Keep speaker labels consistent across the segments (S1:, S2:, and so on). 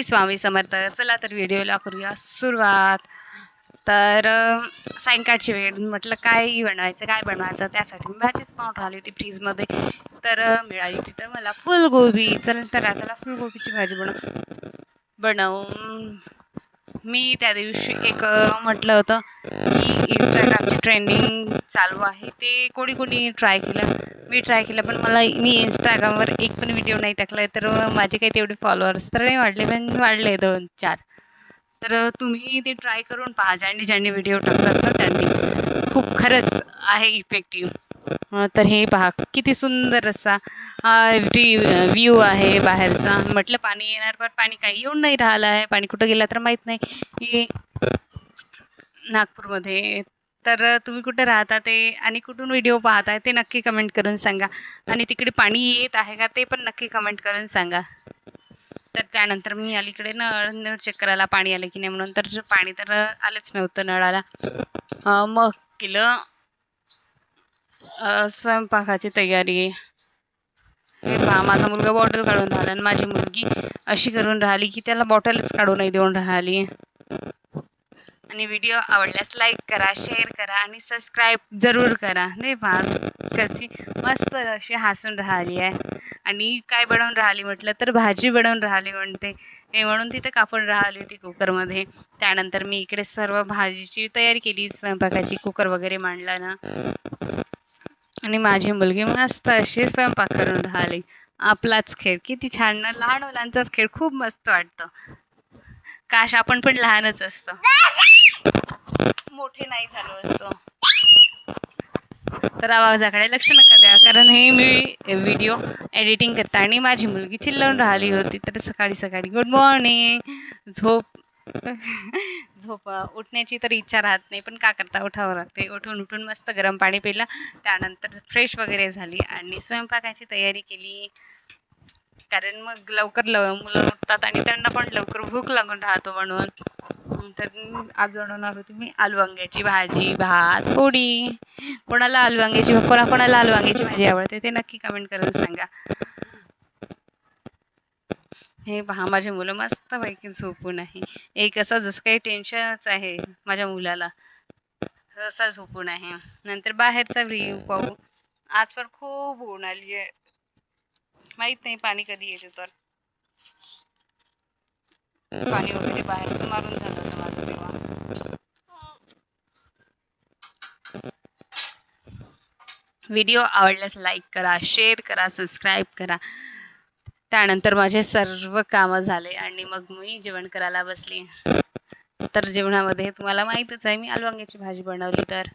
S1: स्वामी समर्थ. चला तर व्हिडिओला करूया सुरुवात. तर सायंकाळची वेळ म्हटलं काय बनवायचं त्यासाठी मी भाजीच पाहून राहिली होती फ्रीजमध्ये. तर मिळाली तिथं मला फुलगोबी. चला फुलगोबीची भाजी बनवून मी त्या दिवशी एक म्हटलं होतं की इंस्टाग्रामची ट्रेंडिंग चालू आहे ते कोणी कोणी ट्राय केलं. मी ट्राय केलं पण मी इंस्टाग्रामवर एक पण व्हिडिओ नाही टाकला आहे. तर माझे काही तेवढे फॉलोअर्स तर नाही वाढले पण वाढले 2-4. तर तुम्ही ते ट्राय करून पहा. ज्यांनी व्हिडिओ टाकतात ना त्यांनी खूप खरंच आहे इफेक्टिव्ह. तर हे पहा किती सुंदर असा व्ह्यू आहे बाहेरचा. म्हटलं पाणी येणार पण पाणी काही येऊन नाही राहिलं आहे. पाणी कुठं गेलं तर माहीत नाही की नागपूरमध्ये. तर तुम्ही कुठे राहता ते आणि कुठून व्हिडिओ पाहताय ते नक्की कमेंट करून सांगा. आणि तिकडे पाणी येत आहे का ते पण नक्की कमेंट करून सांगा. तर त्यानंतर मी अलीकडे नळ चेक करायला पाणी आलं की नाही म्हणून. तर पाणी तर आलंच नव्हतं नळाला. मग केलं स्वयंपाकाची तयारी. हे पहा माझा मुलगा बॉटल काढून राहिला आणि माझी मुलगी अशी करून राहिली की त्याला बॉटलच काढून नाही देऊन राहिली. आणि व्हिडिओ आवडल्यास लाईक करा, शेअर करा आणि सबस्क्राईब जरूर करा. नाही पहा कशी मस्त अशी हसून राहिली आहे. आणि काय बनवून राहिली म्हटलं तर भाजी बनवून राहिली म्हणते. हे म्हणून तिथे कापून राहिली होती कुकरमध्ये. त्यानंतर मी इकडे सर्व भाजीची तयारी केली स्वयंपाकाची. कुकर वगैरे मांडला ना आणि माझी मुलगी मस्त अशी स्वयंपाक करून राहिली. आपलाच खेळ किती छान ना. लहान मुलांचाच खेळ खूप मस्त वाटतं. काश आपण पण लहानच असतो, मोठे नाही झालो असतो. तर आवाजाकडे लक्ष नका द्या कारण हे मी व्हिडिओ एडिटिंग करताना माझी मुलगी चिल्लावून राहिली होती. तर सकाळी गुड मॉर्निंग झोप उठण्याची तर इच्छा राहत नाही पण का करता उठावं लागते. उठून मस्त गरम पाणी पिलं. त्यानंतर फ्रेश वगैरे झाली आणि स्वयंपाकाची तयारी केली. कारण मग लवकर मुलं उठतात आणि त्यांना पण लवकर भूक लागून राहतो म्हणून. तर आज बनवणार होती मी आलू वांग्याची भाजी, भात, पोळी. कोणाला आलू वांग्याची भाजी आवडते ते नक्की कमेंट करून सांगा. हे पहा माझे मुलं मस्तपैकी झोपून आहे. एक असं जसं काही टेन्शनच आहे माझ्या मुलाला तसा झोपून आहे. नंतर बाहेरचा व्ह्यू पाहू. आज पण खूप ऊन आली आहे. माहित नाही पाणी कधी येते. तर पाणी वगैरे बाहेरचं मारून झालं होतं माझं तेव्हा. व्हिडिओ आवडल्यास लाईक करा, शेअर करा, सबस्क्राईब करा. त्यानंतर माझे सर्व कामं झाले आणि मग मी जेवण करायला बसली. तर जेवणामध्ये तुम्हाला माहीतच आहे मी आलू वांग्याची भाजी बनवली. तर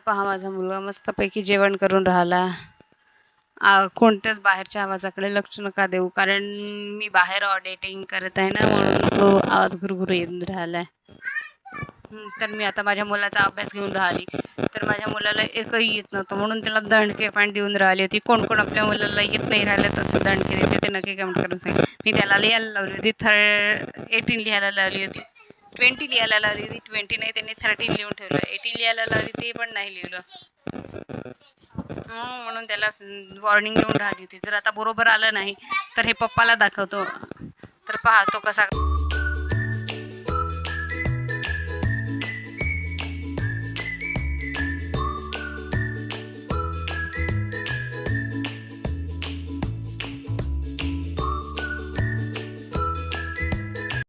S1: पहा माझा मुलगा मस्तपैकी जेवण करून राहिला. कोणत्याच बाहेरच्या आवाजाकडे लक्ष नका देऊ कारण मी बाहेर ऑडिटिंग करत आहे ना म्हणून तो आवाज घुरघुर येऊन राहिला आहे. तर मी आता माझ्या मुलाचा अभ्यास घेऊन राहिली. तर माझ्या मुलाला एकही येत नव्हतं म्हणून त्याला दंडके पण देऊन राहिली होती. कोण आपल्या मुलाला येत नाही राहिलं तसं दंडके देते ते नक्की कमेंट करून सांगा. मी त्याला लिहायला लावली होती 18 लिहायला लावली होती. 20 लिहायला लावली होती. 20 नाही त्यांनी 13 लिहून ठेवलं. 18 लिहायला लावली ते पण नाही लिहिलं. म्हणून त्याला वॉर्निंग देऊन राहिली होती. जर आता बरोबर आलं नाही तर हे पप्पाला दाखवतो. तर पहा तो कसा